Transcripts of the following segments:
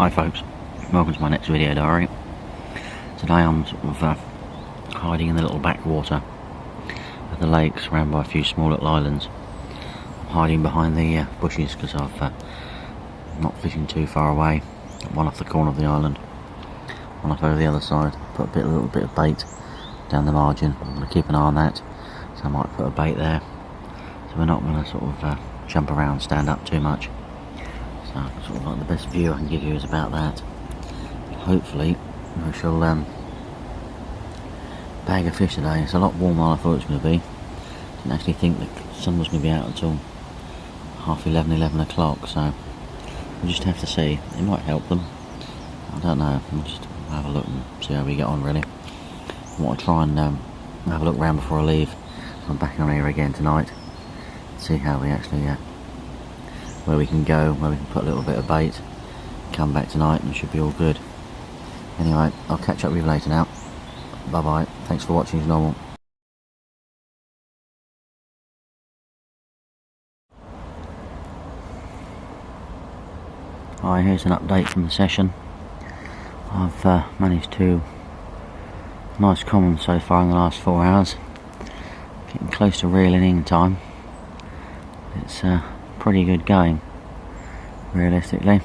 Hi folks, welcome to my next video diary. Today I'm sort of hiding in the little backwater of the lake, surrounded by a few small little islands. I'm hiding behind the bushes because I'm not fishing too far away. One off the corner of the island, one off over the other side. Put a little bit of bait down the margin. I'm going to keep an eye on that, so I might put a bait there. So we're not going to sort of jump around, stand up too much. So sort of like the best view I can give you is about that. Hopefully we shall bag a fish today. It's a lot warmer than I thought it was going to be. Didn't actually think the sun was going to be out until half 11 o'clock, so we'll just have to see. It might help them, I don't know. We'll just have a look and see how we get on really. I want to try and have a look round before I leave. I'm back on here again tonight, see how we actually where we can go, where we can put a little bit of bait, come back tonight and it should be all good. Anyway, I'll catch up with you later now. Bye bye, thanks for watching as normal. Hi, here's an update from the session. I've managed to nice common so far in the last 4 hours. Getting close to reeling in time. It's pretty good going, realistically.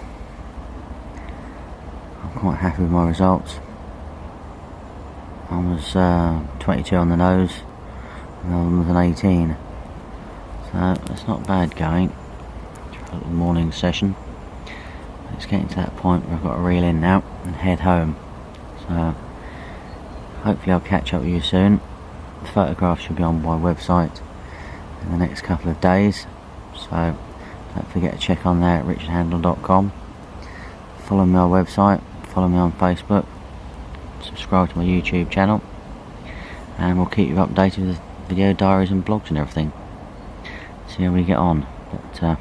I'm quite happy with my results. I was 22 on the nose, and the other one was an 18. So it's not bad going. A little morning session. It's getting to that point where I've got to reel in now and head home. So hopefully I'll catch up with you soon. The photographs should be on my website in the next couple of days. So don't forget to check on there at richardhandel.com. Follow me on my website, follow me on Facebook, subscribe to my YouTube channel, and we'll keep you updated with video diaries and blogs and everything. See how we get on. But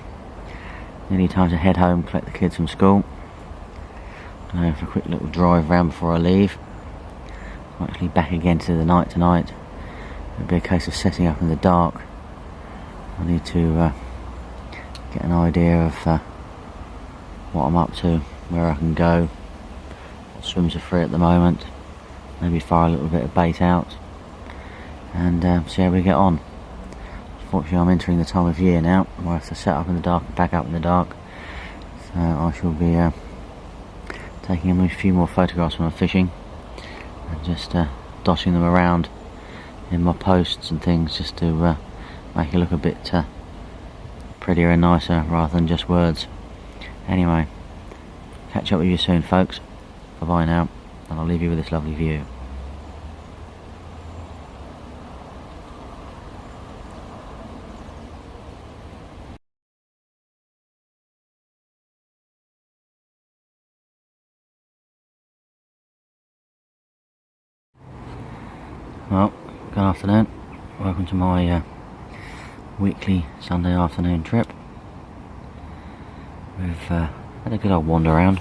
nearly time to head home, collect the kids from school. Go for a quick little drive round before I leave. I'm actually back again to the night tonight. It'll be a case of setting up in the dark. I need to get an idea of what I'm up to, where I can go, what swims are free at the moment, maybe fire a little bit of bait out and see how we get on. Unfortunately I'm entering the time of year now where I have to set up in the dark and back up in the dark, so I shall be taking a few more photographs when I'm fishing and just dotting them around in my posts and things, just to make it look a bit prettier and nicer rather than just words. Anyway, catch up with you soon folks. Bye bye now, and I'll leave you with this lovely view. Well, good afternoon. Welcome to my weekly Sunday afternoon trip. We've had a good old wander around,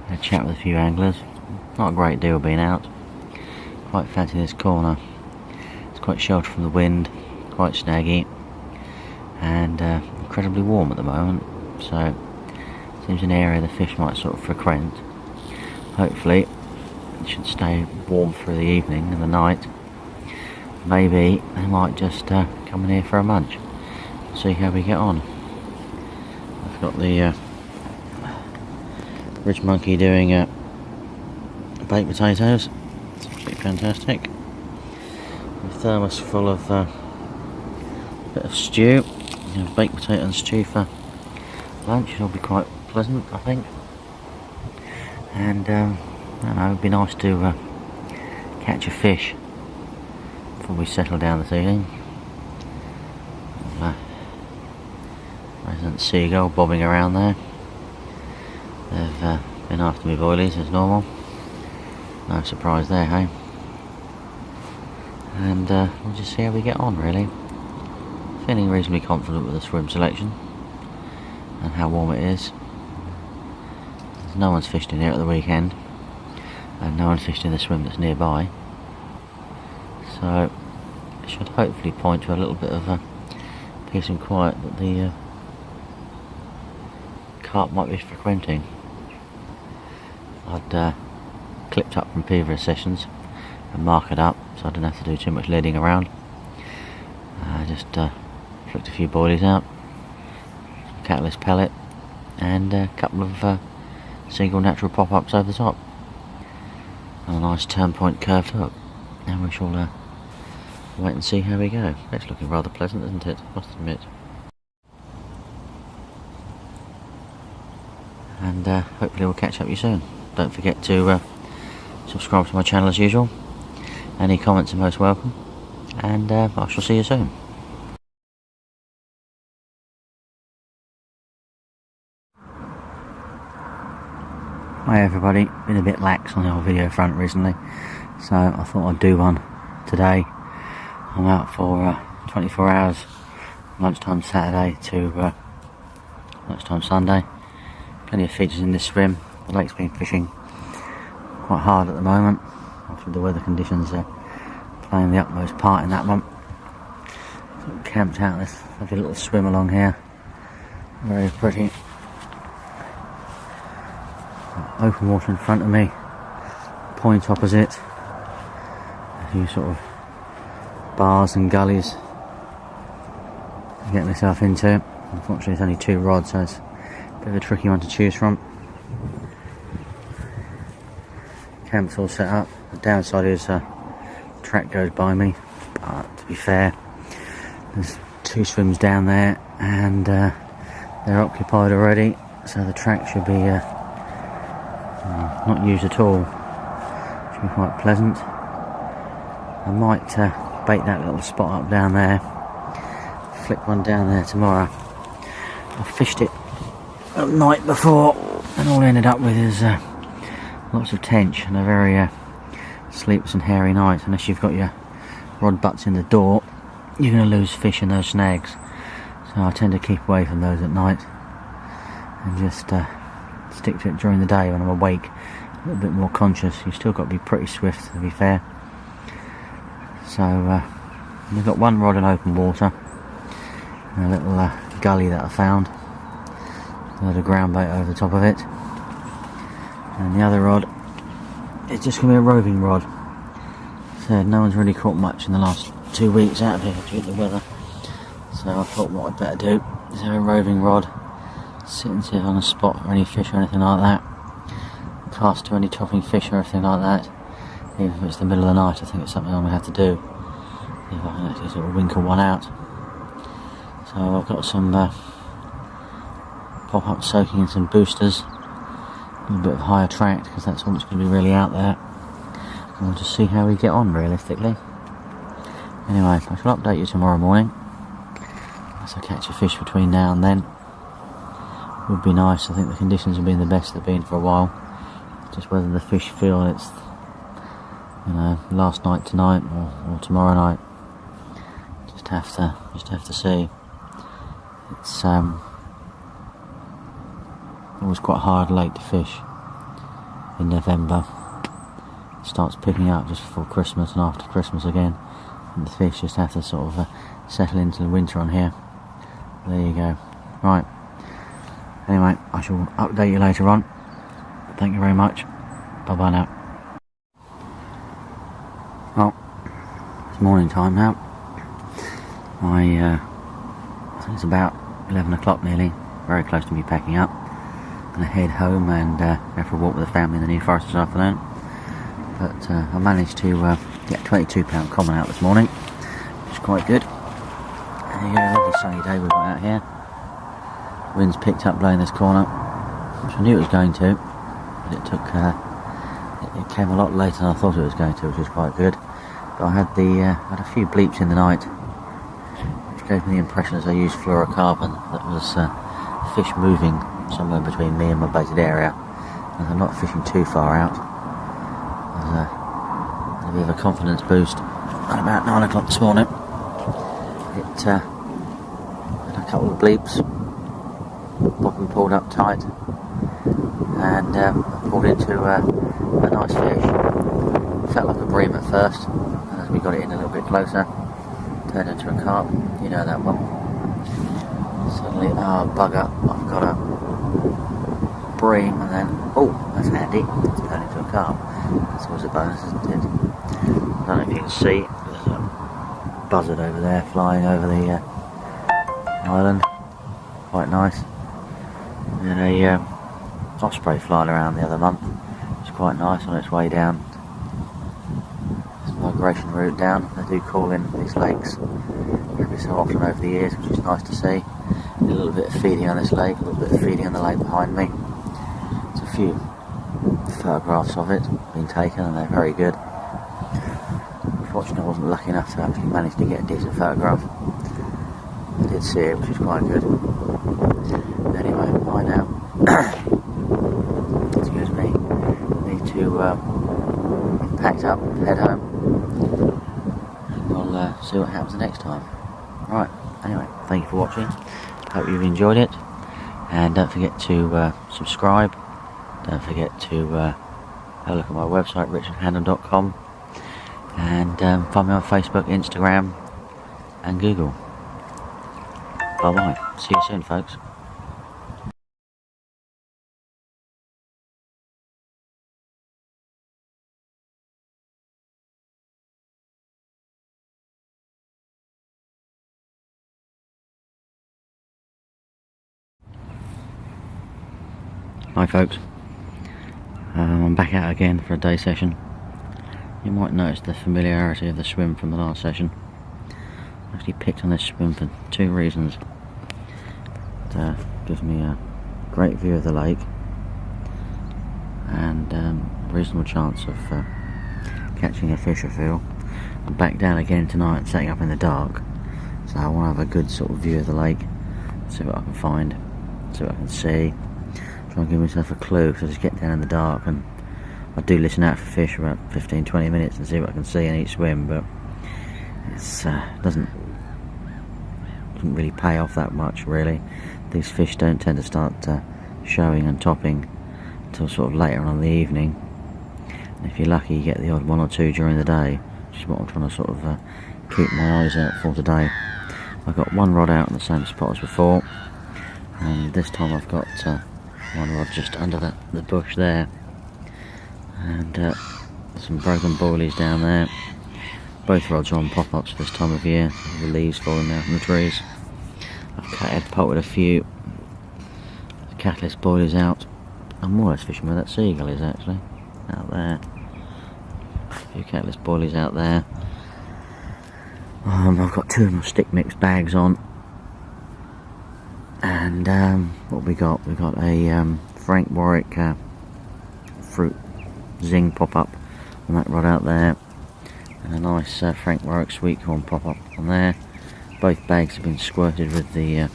had a chat with a few anglers. Not a great deal being out. Quite fancy this corner. It's quite sheltered from the wind, quite snaggy, and incredibly warm at the moment. So it seems an area the fish might sort of frequent. Hopefully it should stay warm through the evening and the night. Maybe they might just come in here for a munch. See how we get on. I've got the Rich Monkey doing baked potatoes. It's absolutely fantastic. The thermos full of a bit of stew. You know, baked potato and stew for lunch. It'll be quite pleasant, I think. And I don't know, it'd be nice to catch a fish before we settle down this evening. Resident seagull bobbing around there. They've been after me boilies as normal. No surprise there, hey? And we'll just see how we get on really. Feeling reasonably confident with the swim selection and how warm it is. No one's fished in here at the weekend, and no one fished in the swim that's nearby, so it should hopefully point to a little bit of peace and quiet that the carp might be frequenting. I'd clipped up from previous sessions and mark it up so I didn't have to do too much leading around. Just flicked a few boilies out, catalyst pellet, and a couple of single natural pop-ups over the top, and a nice turn point curved hook. Now we shall wait and see how we go. It's looking rather pleasant, isn't it? Must admit. And hopefully we'll catch up with you soon. Don't forget to subscribe to my channel as usual. Any comments are most welcome, and I shall see you soon. Hi everybody, been a bit lax on the old video front recently, so I thought I'd do one today. I'm out for 24 hours, lunchtime Saturday to lunchtime Sunday. Plenty of features in this swim. The lake's been fishing quite hard at the moment. Obviously the weather conditions are playing the utmost part in that one. So camped out this lovely little swim along here. Very pretty. Open water in front of me, point opposite, a few sort of bars and gullies to get myself into. Unfortunately it's only 2 rods, so it's a bit of a tricky one to choose from. Camp's all set up. The downside is track goes by me, but to be fair, there's 2 swims down there and they're occupied already, so the track should be not used at all. Should be quite pleasant. I might bait that little spot up down there, flick one down there tomorrow. I fished it the night before and all I ended up with is lots of tench and a very sleepless and hairy night. Unless you've got your rod butts in the door, you're going to lose fish in those snags. So I tend to keep away from those at night and just stick to it during the day when I'm awake, a little bit more conscious. You've still got to be pretty swift, to be fair. So we've got 1 rod in open water and a little gully that I found, a load of ground bait over the top of it, and the other rod is just going to be a roving rod. So no one's really caught much in the last 2 weeks out of here due to the weather, so I thought what I'd better do is have a roving rod, sit and see if on a spot for any fish or anything like that, cast to any topping fish or anything like that. Even if it's the middle of the night, I think it's something I'm going to have to do if I can actually sort of winkle one out. So I've got some pop-up soaking in some boosters, a little bit of higher tract because that's all that's going to be really out there, and we'll just see how we get on realistically. Anyway, I shall update you tomorrow morning as I catch a fish between now and then. Would be nice. I think the conditions have been the best they've been for a while. Just whether the fish feel it's, you know, last night tonight or tomorrow night. Just have to see. It's always quite hard late to fish in November. It starts picking up just before Christmas and after Christmas again, and the fish just have to sort of settle into the winter on here. There you go. Right. Anyway, I shall update you later on. Thank you very much. Bye bye now. Well, it's morning time now. I think it's about 11 o'clock nearly, very close to me packing up. I'm going to head home and go for a walk with the family in the New Forest this afternoon. But I managed to get a 22-pound common out this morning, which is quite good. There you go, lovely sunny day we've got out here. Wind's picked up blowing this corner, which I knew it was going to, but it took it came a lot later than I thought it was going to, which was quite good. But I had had a few bleeps in the night, which gave me the impression as I used fluorocarbon that was fish moving somewhere between me and my baited area, and I'm not fishing too far out. There's a bit of a confidence boost at about 9 o'clock this morning. It had a couple of bleeps. Bobbin pulled up tight and pulled into a nice fish. Felt like a bream at first, and as we got it in a little bit closer, turned into a carp. You know that one. Suddenly, oh bugger, I've got a bream, and then That's handy. It's turned into a carp. That's always a bonus, isn't it? I don't know if you can see, there's a buzzard over there flying over the island. Quite nice. And then a osprey flying around the other month. It's quite nice on its way down. It's a migration route down. They do call in these lakes every so often over the years, which is nice to see. A little bit of feeding on this lake, a little bit of feeding on the lake behind me. There's a few photographs of it being taken and they're very good. Unfortunately I wasn't lucky enough to actually manage to get a decent photograph. I did see it, which is quite good. Anyway, bye now. Excuse me. Need to pack up, head home. And we'll see what happens the next time. Right, anyway, thank you for watching. Hope you've enjoyed it. And don't forget to subscribe. Don't forget to have a look at my website, richardhandel.com. And find me on Facebook, Instagram and Google. Bye bye. See you soon, folks. Hi folks, I'm back out again for a day session. You might notice the familiarity of the swim from the last session. I actually picked on this swim for two reasons. It gives me a great view of the lake and a reasonable chance of catching a fish, I feel. I'm back down again tonight, setting up in the dark, so I want to have a good sort of view of the lake, see what I can find, see what I can see. Try and give myself a clue, so I just get down in the dark and I do listen out for fish for about 15-20 minutes and see what I can see in each swim, but it doesn't really pay off that much really. These fish don't tend to start showing and topping until sort of later on in the evening, and if you're lucky you get the odd one or two during the day, which is what I'm trying to sort of keep my eyes out for today. I've got one rod out in the same spot as before, and this time I've got one rod just under the bush there, and some broken boilies down there. Both rods are on pop-ups this time of year, the leaves falling down from the trees. I've potted a few catalyst boilies out. I'm more or less fishing where that seagull is actually, out there. A few catalyst boilies out there. I've got two of my stick mix bags on. And what we got? We got a Frank Warwick fruit zing pop-up on that rod out there, and a nice Frank Warwick sweet corn pop-up on there. Both bags have been squirted with the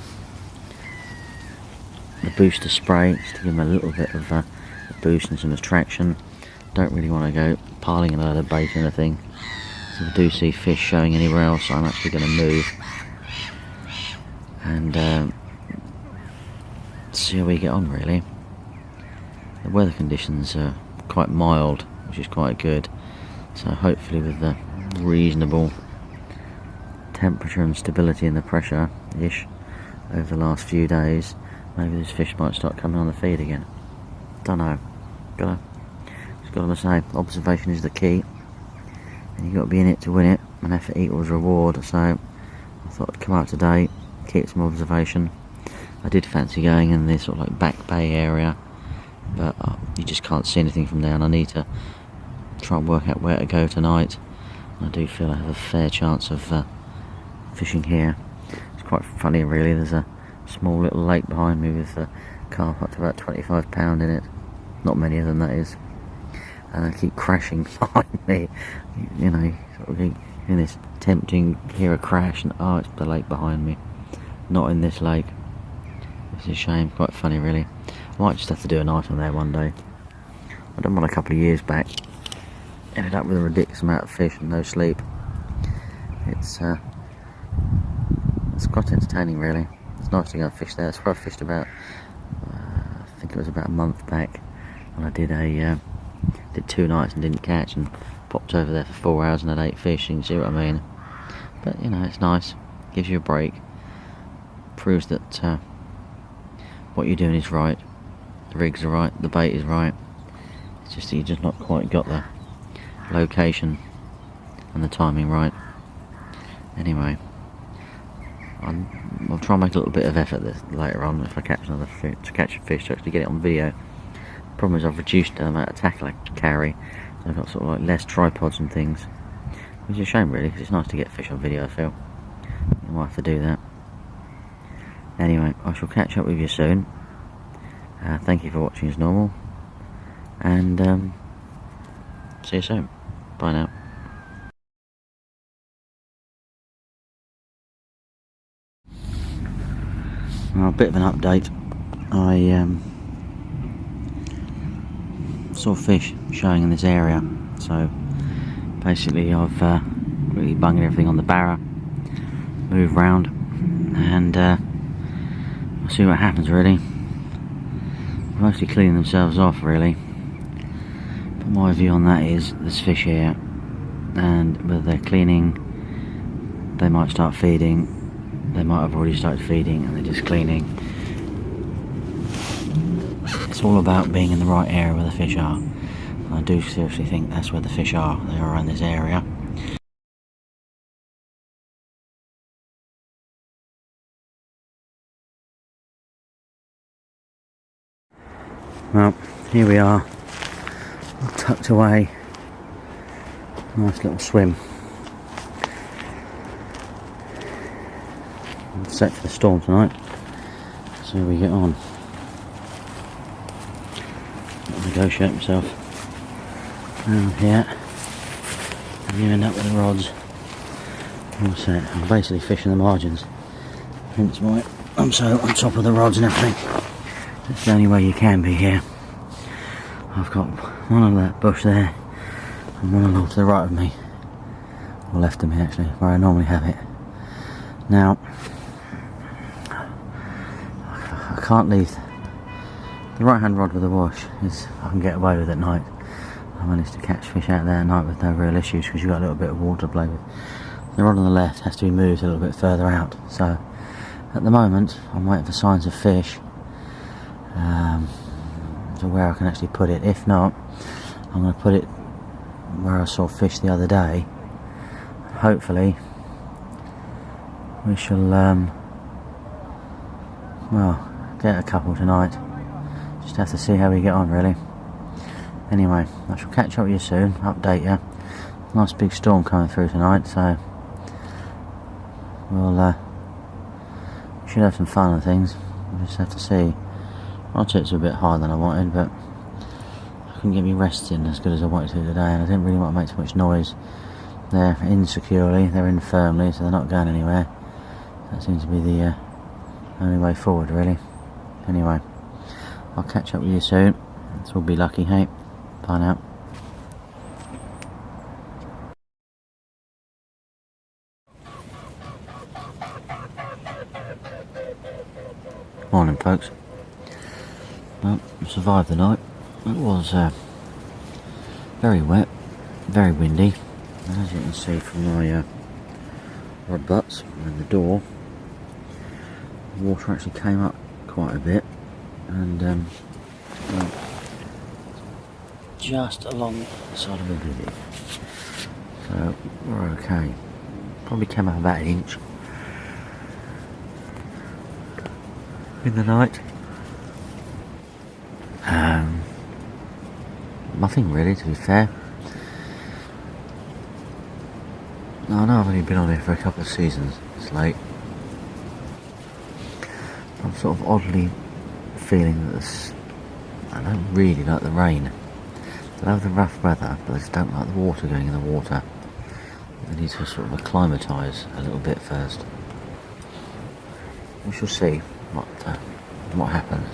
booster spray, just to give them a little bit of a boost and some attraction. Don't really want to go piling another bait or anything, so if I do see fish showing anywhere else I'm actually going to move and see how we get on really. The weather conditions are quite mild, which is quite good, so hopefully with the reasonable temperature and stability in the pressure ish over the last few days, maybe these fish might start coming on the feed again. Don't know. Just got to say, observation is the key, and you've got to be in it to win it. An effort equals reward, so I thought I'd come out today, keep some observation. I did fancy going in this sort of like back bay area, but you just can't see anything from there, and I need to try and work out where to go tonight. I do feel I have a fair chance of fishing here. It's quite funny really, there's a small little lake behind me with carp up to about 25 pound in it. Not many of them, that is. And they keep crashing behind me, you know, sort of in this tempting, hear a crash and oh, it's the lake behind me, not in this lake. It's a shame, quite funny really. I might just have to do a night on there one day. I done one a couple of years back, ended up with a ridiculous amount of fish and no sleep. It's quite entertaining really. It's nice to go and fish there. That's where I fished about, I think it was about a month back, and I did 2 nights and didn't catch, and popped over there for 4 hours and had 8 fish. You can see what I mean. But you know, it's nice, gives you a break, proves that what you're doing is right, the rigs are right, the bait is right, It's just that you've just not quite got the location and the timing right. Anyway, I'll try and make a little bit of effort later on if I catch another fish, to catch a fish, to actually get it on video. The problem is I've reduced the amount of tackle I carry, so I've got sort of like less tripods and things, which is a shame really, because it's nice to get fish on video, I feel. I might have to do that. Anyway, I shall catch up with you soon. Thank you for watching as normal, and see you soon. Bye now. Well, a bit of an update. I saw fish showing in this area, so basically I've really bunged everything on the barra, moved round, and I'll see what happens really. They're mostly cleaning themselves off really, but my view on that is there's fish here, and whether they're cleaning, they might start feeding. They might have already started feeding and they're just cleaning. It's all about being in the right area where the fish are. And I do seriously think that's where the fish are. They are around this area. Well, here we are, all tucked away. Nice little swim. I'm set for the storm tonight. So we get on. I'll negotiate myself around here. And you end up with the rods all set. I'm basically fishing the margins. Hence why I'm so on top of the rods and everything. That's the only way you can be here. I've got one on that bush there and one along to the right of me, or left of me actually, where I normally have it. Now I can't leave the right hand rod with the wash. I can get away with at night. I managed to catch fish out there at night with no real issues, because you've got a little bit of water to play with. The rod on the left has to be moved a little bit further out, so at the moment I'm waiting for signs of fish to where I can actually put it. If not, I'm going to put it where I saw fish the other day. Hopefully we shall well, get a couple tonight. Just have to see how we get on really. Anyway, I shall catch up with you soon, update you. Nice big storm coming through tonight, so we'll we should have some fun and things. We'll just have to see. My tips are a bit higher than I wanted, but I couldn't get me resting as good as I wanted to today, and I didn't really want to make too much noise. They're in securely, they're in firmly, so they're not going anywhere. That seems to be the only way forward really. Anyway, I'll catch up with you soon. Let's all be lucky, hey? Bye now. Morning folks. Well, survived the night. It was very wet, very windy, and as you can see from my rod butts and the door, the water actually came up quite a bit, and well, just along the side of the bivvy, so we're okay. Probably came up about an inch in the night. Nothing really, to be fair. I know I've only been on here for a couple of seasons. It's late. I'm sort of oddly feeling that I don't really like the rain. I love the rough weather, but I just don't like the water going in the water. I need to sort of acclimatise a little bit first. We shall see what happens.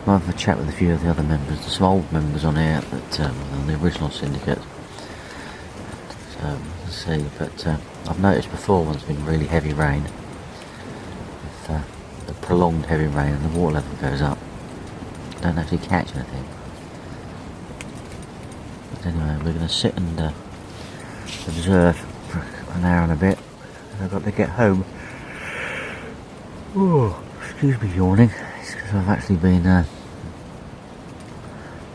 I'll have a chat with a few of the other members. There's some old members on here that on the original Syndicate. So we'll see. But I've noticed before when there's been really heavy rain, if the prolonged heavy rain and the water level goes up, you don't actually catch anything. But anyway, we're going to sit and observe for an hour and a bit. And I've got to get home. Oh, excuse me yawning. It's because I've actually been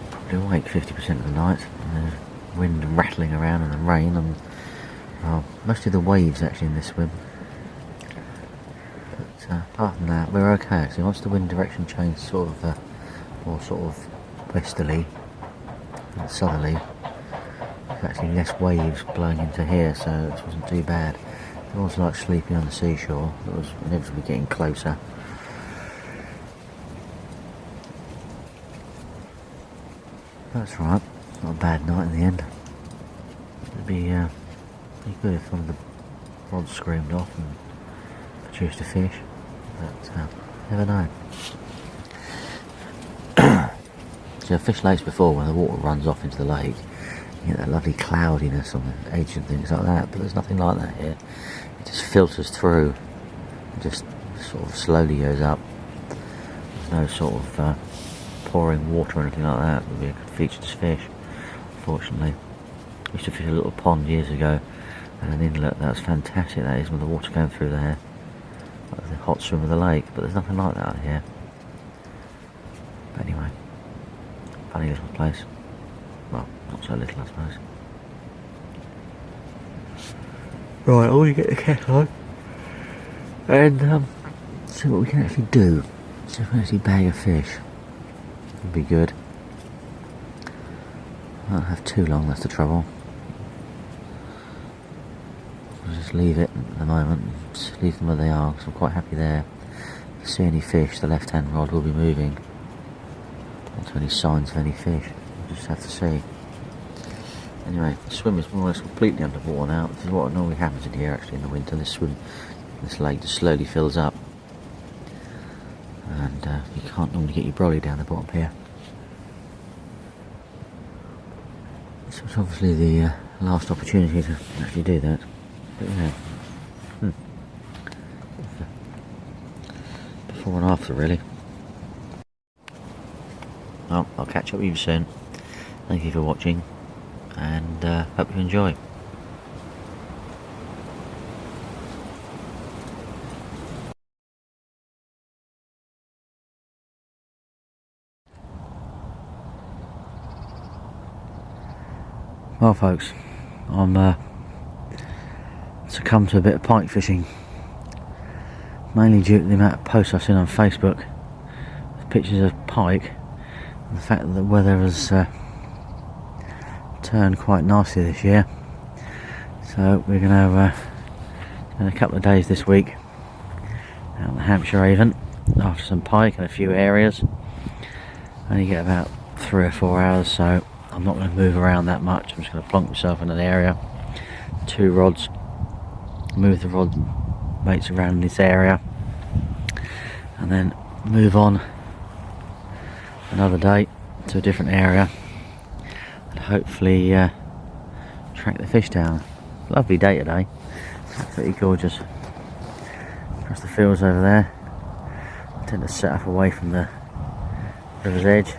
probably actually awake 50% of the night, and there's wind rattling around and the rain, and most of the waves actually in this swim. But apart from that, we're okay actually. Once the wind direction changed sort of more sort of westerly and southerly, there's actually less waves blowing into here, so it wasn't too bad. It was like sleeping on the seashore. It was inevitably getting closer. That's right, not a bad night in the end. It'd be good if one of the rods screamed off and produced a fish, but never know. So fish lakes before, when the water runs off into the lake, you get that lovely cloudiness on the edge and things like that, but there's nothing like that here. It just filters through, and just sort of slowly goes up. There's no sort of pouring water or anything like that. It would be a good featureless fish, unfortunately. I used to fish a little pond years ago, and an inlet. That was fantastic, that is, with the water going through there, like the hot swim of the lake, but there's nothing like that here. But anyway, funny little place. Well, not so little, I suppose. Right, all you get the kettle on, and see what we can actually do. See if we can actually bag a fish. Would be good. I won't have too long, that's the trouble. I'll just leave it at the moment, just leave them where they are, because I'm quite happy there. If you see any fish, the left hand rod will be moving. Not any signs of any fish, we'll just have to see. Anyway, the swim is more or less completely underwater now. This is what normally happens in here actually in the winter. This lake just slowly fills up, and you can't normally get your brolly down the bottom here. So it's obviously the last opportunity to actually do that. But yeah, before and after really. Well, I'll catch up with you soon. Thank you for watching, and hope you enjoy. Well folks, I'm succumbed to a bit of pike fishing, mainly due to the amount of posts I've seen on Facebook with pictures of pike, and the fact that the weather has turned quite nicely this year. So we're going to spend a couple of days this week out in the Hampshire Avon after some pike in a few areas. Only get about 3 or 4 hours, so I'm not going to move around that much. I'm just going to plonk myself in an area, 2 rods, move the rod baits around this area, and then move on another day to a different area, and hopefully track the fish down. Lovely day today, absolutely gorgeous. Across the fields over there, I tend to set up away from the river's edge.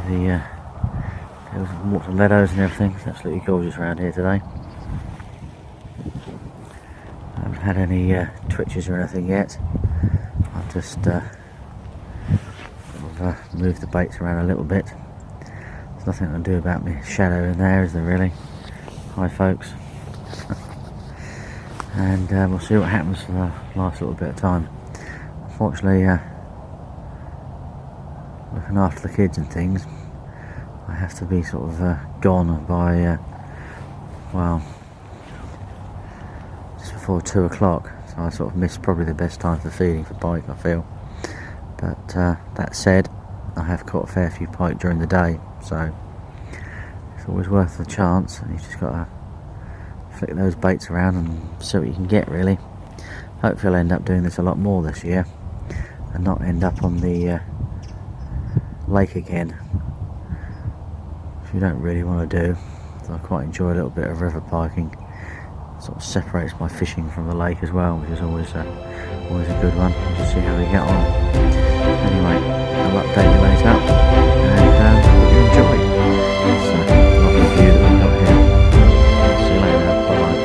See the water meadows and everything. It's absolutely gorgeous around here today. I haven't had any twitches or anything yet. I've just moved the baits around a little bit. There's nothing I can do about my shadow in there, is there really? Hi folks. And we'll see what happens for the last little bit of time. Unfortunately, looking after the kids and things, I have to be sort of gone by well, just before 2 o'clock, so I sort of missed probably the best time for feeding for pike, I feel. But that said, I have caught a fair few pike during the day, so it's always worth the chance, and you've just got to flick those baits around and see what you can get really. Hopefully I'll end up doing this a lot more this year and not end up on the lake again, which we don't really want to do. So I quite enjoy a little bit of river piking. Sort of separates my fishing from the lake as well, which is always a good one. We'll just see how we get on. Anyway, I'll update you later, and hope you enjoy. It's a lovely view that we've got here. See you later. Bye bye.